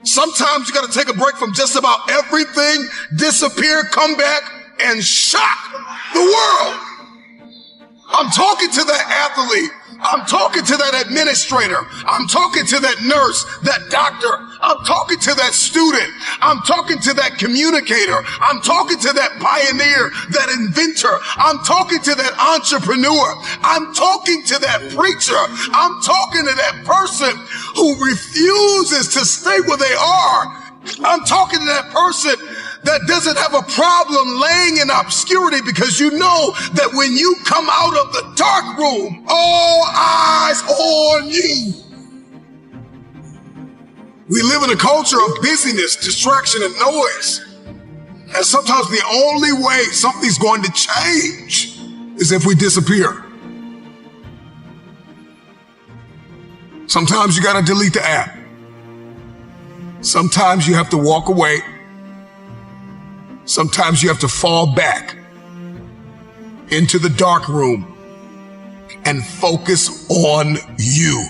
Sometimes you got to take a break from just about everything, disappear, come back, and shock the world. I'm talking to that athlete. I'm talking to that administrator. I'm talking to that nurse, that doctor. I'm talking to that student. I'm talking to that communicator. I'm talking to that pioneer, that inventor. I'm talking to that entrepreneur. I'm talking to that preacher. I'm talking to that person who refuses to stay where they are. I'm talking to that person that doesn't have a problem laying in obscurity, because you know that when you come out of the dark room, all eyes on you. We live in a culture of busyness, distraction, and noise. And sometimes the only way something's going to change is if we disappear. Sometimes you got to delete the app. Sometimes you have to walk away. Sometimes you have to fall back into the dark room and focus on you.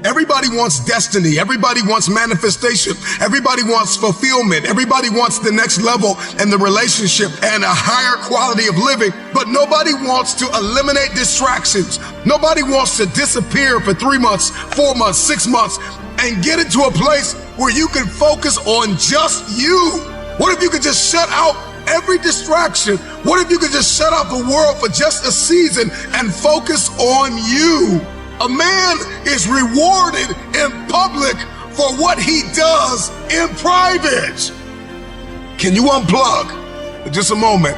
Everybody wants destiny. Everybody wants manifestation. Everybody wants fulfillment. Everybody wants the next level in the relationship and a higher quality of living. But nobody wants to eliminate distractions. Nobody wants to disappear for 3 months, 4 months, 6 months, and get into a place where you can focus on just you. What if you could just shut out every distraction? What if you could just shut out the world for just a season and focus on you? A man is rewarded in public for what he does in private. Can you unplug for just a moment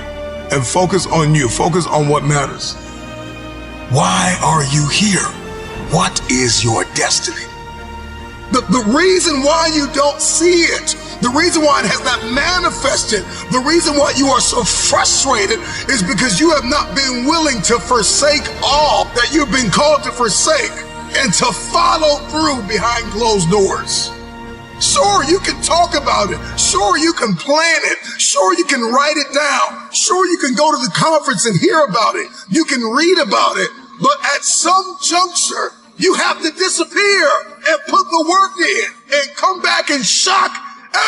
and focus on you? Focus on what matters. Why are you here? What is your destiny? The reason why you don't see it, the reason why it has not manifested, the reason why you are so frustrated is because you have not been willing to forsake all that you've been called to forsake and to follow through behind closed doors. Sure, you can talk about it. Sure, you can plan it. Sure, you can write it down. Sure, you can go to the conference and hear about it. You can read about it. But at some juncture, you have to disappear and put the work in and come back and shock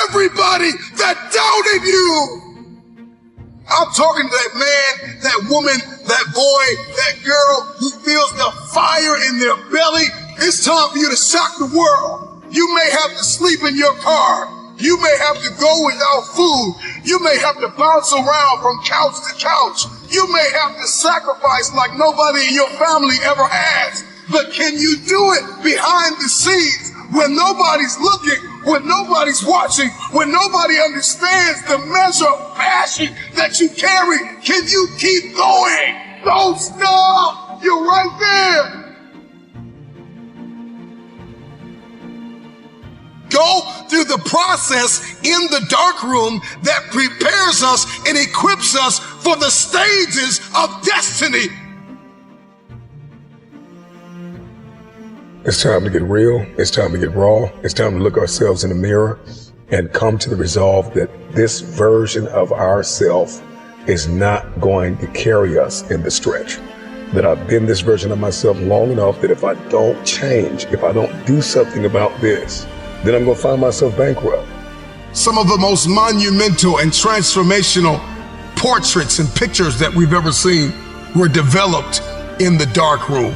everybody that doubted you. I'm talking to that man, that woman, that boy, that girl who feels the fire in their belly. It's time for you to shock the world. You may have to sleep in your car. You may have to go without food. You may have to bounce around from couch to couch. You may have to sacrifice like nobody in your family ever has. But can you do it behind the scenes when nobody's looking, when nobody's watching, when nobody understands the measure of passion that you carry? Can you keep going? Don't stop. You're right there. Go through the process in the dark room that prepares us and equips us for the stages of destiny. It's time to get real. It's time to get raw. It's time to look ourselves in the mirror and come to the resolve that this version of ourselves is not going to carry us in the stretch. That I've been this version of myself long enough that if I don't change, if I don't do something about this, then I'm going to find myself bankrupt. Some of the most monumental and transformational portraits and pictures that we've ever seen were developed in the dark room.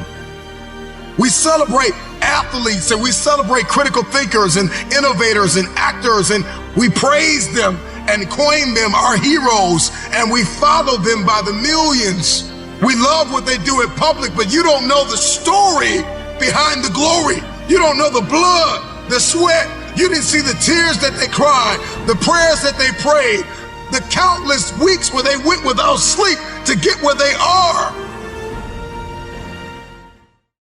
We celebrate athletes and we celebrate critical thinkers and innovators and actors, and we praise them and coin them our heroes, and we follow them by the millions. We love what they do in public, but you don't know the story behind the glory. You don't know the blood, the sweat. You didn't see the tears that they cried, the prayers that they prayed, the countless weeks where they went without sleep to get where they are.